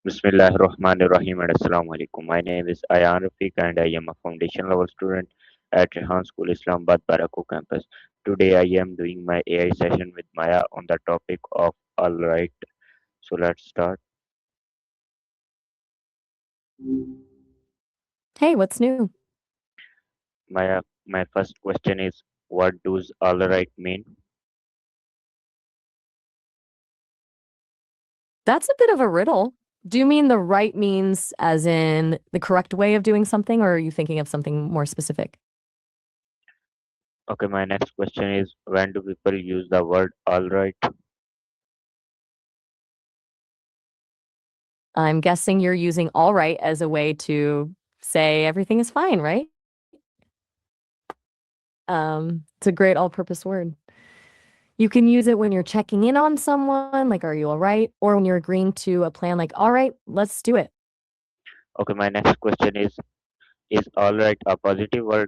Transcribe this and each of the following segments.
Bismillahirrahmanirrahim and Assalamu alaikum. My name is Ayan Rafiq and I am a foundation level student at Rehan School Islamabad Barako campus. Today I am doing my AI session with Maya on the topic of alright. So let's start. Hey, what's new? Maya, my first question is what does alright mean? That's a bit of a riddle. Do you mean the right means as in the correct way of doing something, or are you thinking of something more specific? Okay, my next question is when do people use the word alright? I'm guessing you're using all right as a way to say everything is fine, right? It's a great all-purpose word. You can use it when you're checking in on someone, like, are you all right? Or when you're agreeing to a plan, like, all right, let's do it. Okay, my next question is alright a positive word?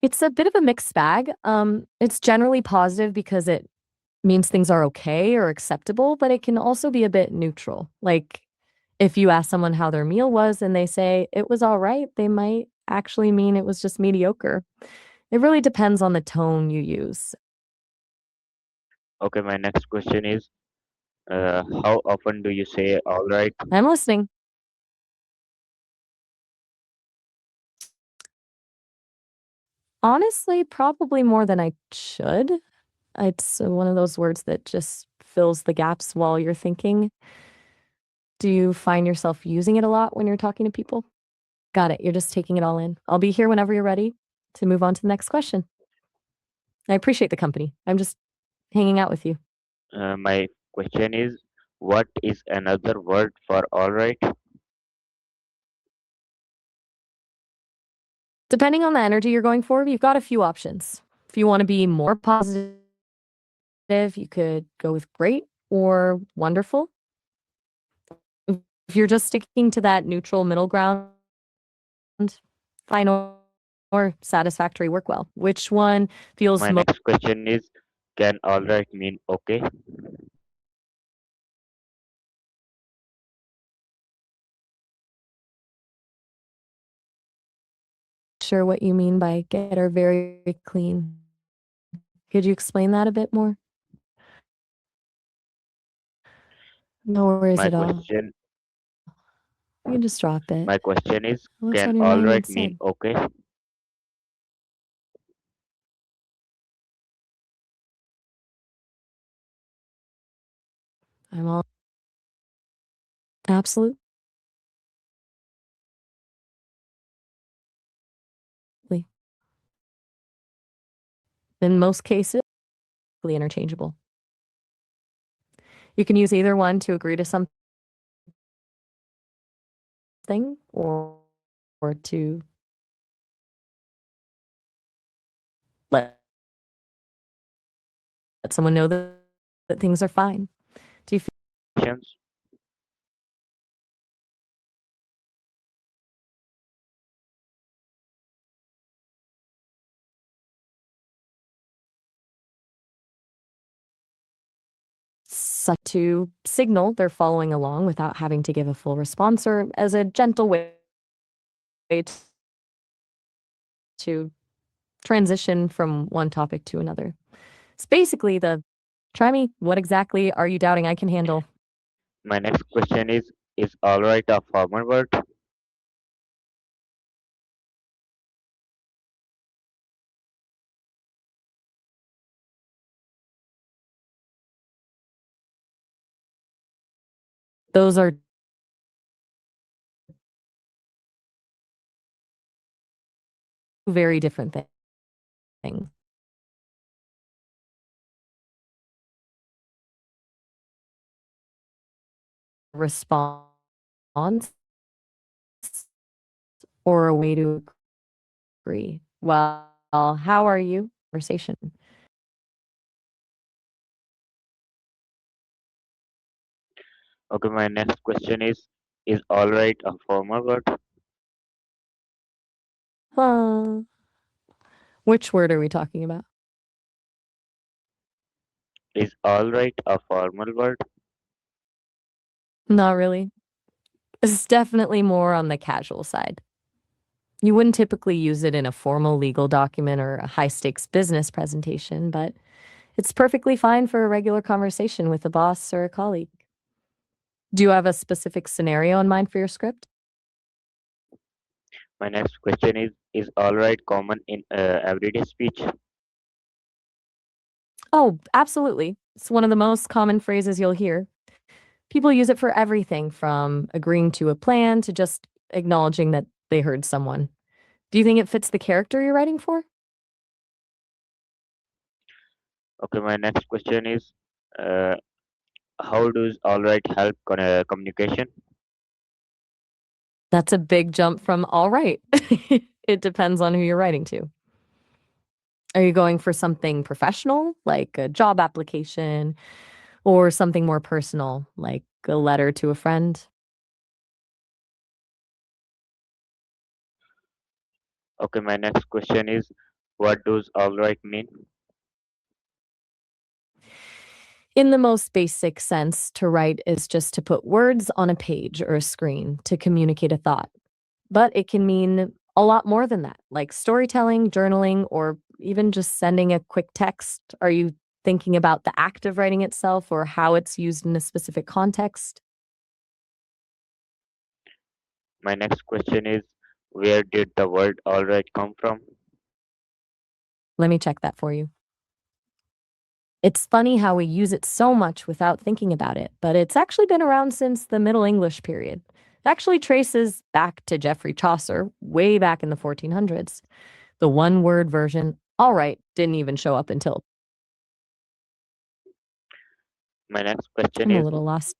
It's a bit of a mixed bag. It's generally positive because it means things are okay or acceptable, but it can also be a bit neutral. Like if you ask someone how their meal was and they say it was all right, they might actually mean it was just mediocre. It really depends on the tone you use. Okay, my next question is how often do you say alright? I'm listening. Honestly, probably more than I should. It's one of those words that just fills the gaps while you're thinking. Do you find yourself using it a lot when you're talking to people? Got it. You're just taking it all in. I'll be here whenever you're ready to move on to the next question. I appreciate the company. I'm just hanging out with you. My question is, what is another word for all right? Depending on the energy you're going for, you've got a few options. If you want to be more positive, you could go with great or wonderful. If you're just sticking to that neutral middle ground, fine or satisfactory work well. Which one feels My most next question is, can all right mean okay? sure what you mean by get her very clean? Could you explain that a bit more? No worries My at all. question, You can just drop it. my question is, What's can on your all mind right mean instead? okay? I'm all absolutely. In most cases, interchangeable. You can use either one to agree to something or to let someone know that things are fine. Do you feel Questions? such to signal they're following along without having to give a full response or as a gentle way to transition from one topic to another? It's basically the try me. What exactly are you doubting I can handle? My next question is all right a formal word? Those are very different things. Response or a way to agree. Well, how are you? Conversation. Okay, my next question is all right a formal word? Which word are we talking about? Is alright a formal word? Not really. It's definitely more on the casual side. You wouldn't typically use it in a formal legal document or a high stakes business presentation, but it's perfectly fine for a regular conversation with a boss or a colleague. Do you have a specific scenario in mind for your script? My next question is alright common in everyday speech? Oh, absolutely. It's one of the most common phrases you'll hear. People use it for everything from agreeing to a plan to just acknowledging that they heard someone. Do you think it fits the character you're writing for? Okay, my next question is uh, how does alright help communication? That's a big jump from all right. It depends on who you're writing to. Are you going for something professional, like a job application, or something more personal, like a letter to a friend? Okay, my next question is what does alright mean? In the most basic sense, to write is just to put words on a page or a screen to communicate a thought. But it can mean a lot more than that, like storytelling, journaling, or even just sending a quick text. Are you thinking about the act of writing itself or how it's used in a specific context? My next question is where did the word alright come from? Let me check that for you. It's funny how we use it so much without thinking about it, but it's actually been around since the Middle English period. It actually traces back to Geoffrey Chaucer, way back in the 1400s. The one word version, all right, didn't even show up until My next question I'm a is little lost.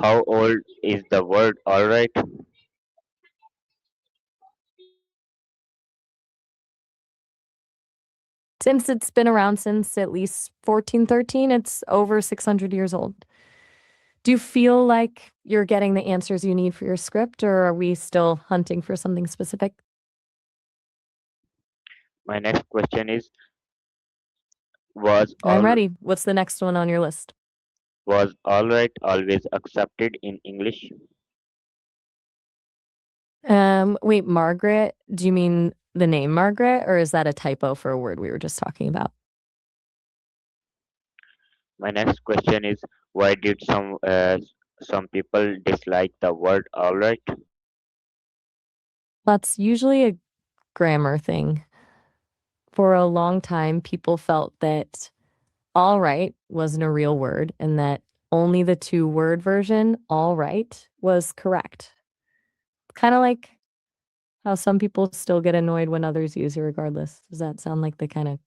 how old is the word alright? Since it's been around since at least 1413, it's over 600 years old. Do you feel like you're getting the answers you need for your script, or are we still hunting for something specific? My next question is was I'm all ready. What's the next one on your list? was alright always accepted in English? Wait, Margaret, do you mean the name Margaret, or is that a typo for a word we were just talking about? My next question is why did some people dislike the word alright? That's usually a grammar thing. For a long time, people felt that all right wasn't a real word and that only the two-word version, all right, was correct. Kind of like how some people still get annoyed when others use it regardless. Does that sound like the kind of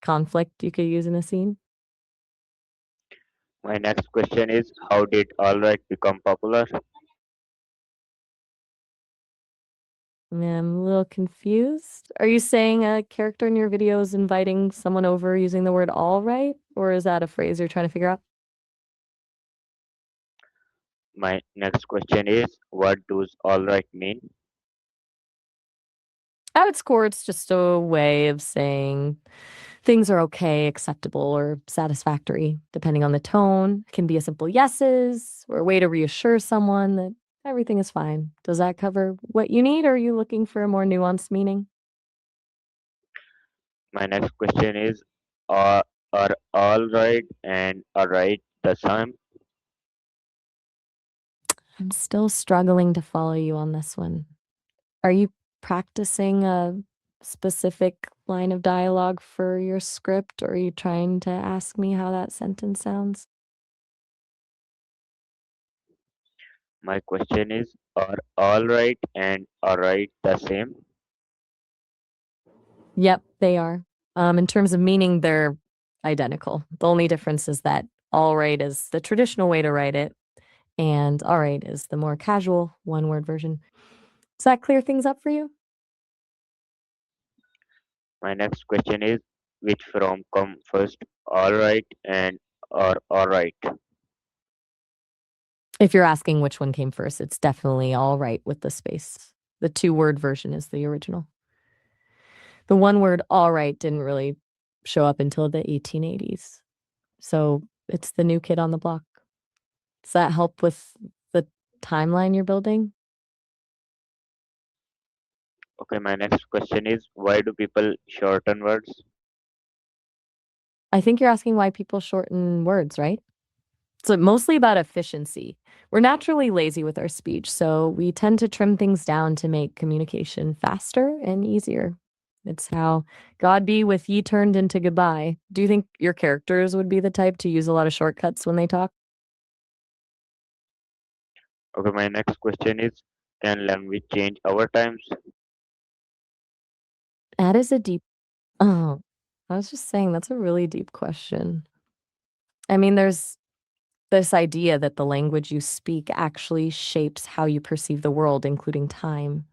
conflict you could use in a scene? My next question is how did alright become popular? Yeah, I'm a little confused. Are you saying a character in your video is inviting someone over using the word all right? Or is that a phrase you're trying to figure out? My next question is what does alright mean? At its core, it's just a way of saying things are okay, acceptable, or satisfactory, depending on the tone. It can be a simple yeses or a way to reassure someone that everything is fine. Does that cover what you need, or are you looking for a more nuanced meaning? My next question is are are alright and alright the same? I'm still struggling to follow you on this one. Are you practicing a specific line of dialogue for your script, or are you trying to ask me how that sentence sounds? My question is are alright and alright the same? Yep, they are. In terms of meaning, they're identical. The only difference is that all right is the traditional way to write it, and all right is the more casual one word version. Does that clear things up for you? My next question is which from come first, alright and or alright? If you're asking which one came first, it's definitely all right with the space. The two-word version is the original. The one word all right didn't really show up until the 1880s. So it's the new kid on the block. Does that help with the timeline you're building? Okay, my next question is why do people shorten words? I think you're asking why people shorten words, right? So mostly about efficiency. We're naturally lazy with our speech, so we tend to trim things down to make communication faster and easier. It's how God be with ye turned into goodbye. Do you think your characters would be the type to use a lot of shortcuts when they talk? Okay, my next question is can language change over times? That is a deep oh, I was just saying that's a really deep question. I mean, there's this idea that the language you speak actually shapes how you perceive the world, including time.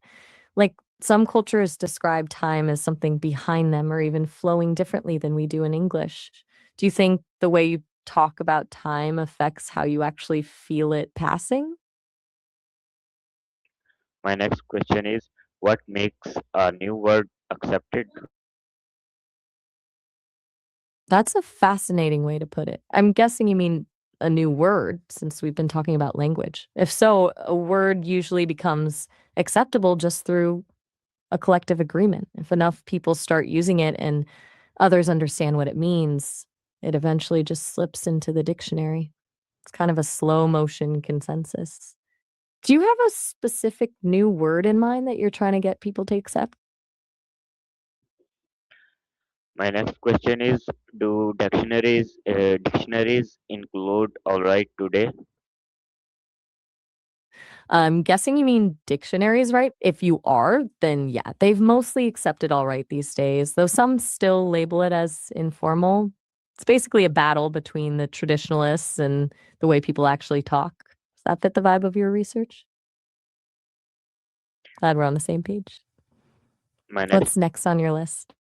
Like, some cultures describe time as something behind them or even flowing differently than we do in English. Do you think the way you talk about time affects how you actually feel it passing? My next question is what makes a new word accepted? That's a fascinating way to put it. I'm guessing you mean a new word since we've been talking about language. If so, a word usually becomes acceptable just through a collective agreement. If enough people start using it and others understand what it means, it eventually just slips into the dictionary. It's kind of a slow motion consensus. Do you have a specific new word in mind that you're trying to get people to accept? My next question is do dictionaries include all right today? I'm guessing you mean dictionaries, right? If you are, then yeah, they've mostly accepted all right these days, though some still label it as informal. It's basically a battle between the traditionalists and the way people actually talk. Does that fit the vibe of your research? Glad we're on the same page. My next What's next on your list?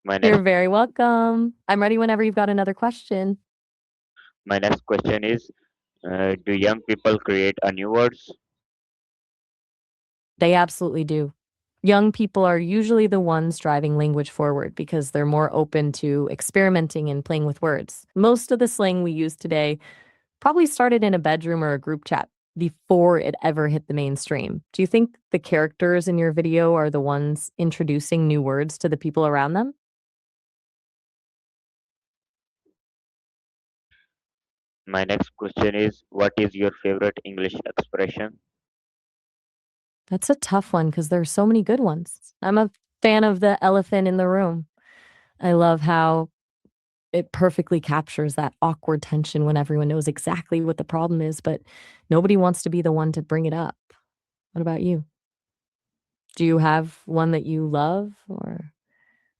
my You're next very welcome. I'm ready whenever you've got another question. my next question is do young people create a new words? They absolutely do. Young people are usually the ones driving language forward because they're more open to experimenting and playing with words. Most of the slang we use today probably started in a bedroom or a group chat before it ever hit the mainstream. Do you think the characters in your video are the ones introducing new words to the people around them? My next question is what is your favorite English expression? That's a tough one because there are so many good ones. I'm a fan of the elephant in the room. I love how it perfectly captures that awkward tension when everyone knows exactly what the problem is, but nobody wants to be the one to bring it up. What about you? Do you have one that you love or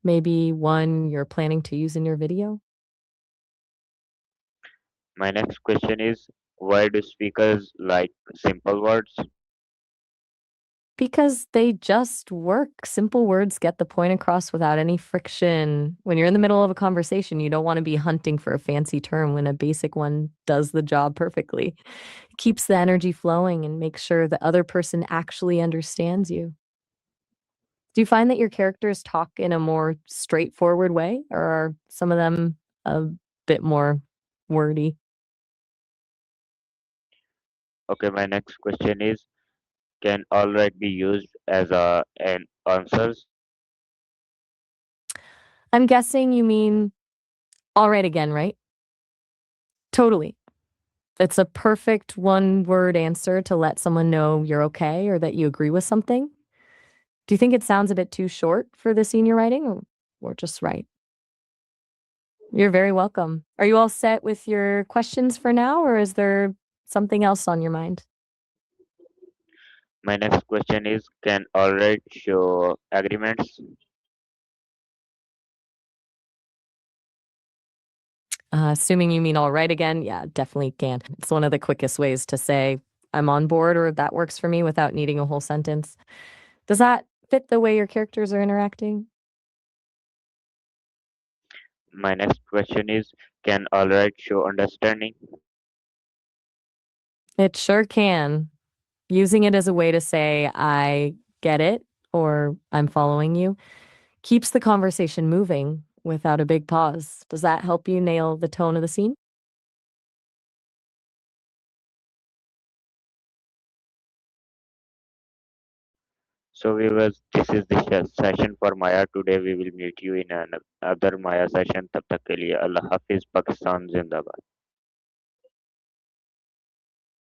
maybe one you're planning to use in your video? My next question is why do speakers like simple words? Because they just work. Simple words get the point across without any friction. When you're in the middle of a conversation, you don't want to be hunting for a fancy term when a basic one does the job perfectly. It keeps the energy flowing and makes sure the other person actually understands you. Do you find that your characters talk in a more straightforward way, or are some of them a bit more wordy? Okay, my next question is can all right be used as a an answers? I'm guessing you mean "all right again," right? Totally. It's a perfect one-word answer to let someone know you're okay or that you agree with something. Do you think it sounds a bit too short for the scene you're writing or just right? You're very welcome. Are you all set with your questions for now, or is there something else on your mind? My next question is can all right show agreements? Assuming you mean all right again, yeah, definitely can. It's one of the quickest ways to say I'm on board or that works for me without needing a whole sentence. Does that fit the way your characters are interacting? My next question is can all right show understanding? It sure can. Using it as a way to say, I get it or I'm following you keeps the conversation moving without a big pause. Does that help you nail the tone of the scene? So viewers, this is the session for Maya. Today we will meet you in another Maya session. तब तक के लिए अल्लाह हाफिज, पाकिस्तान जिंदाबाद.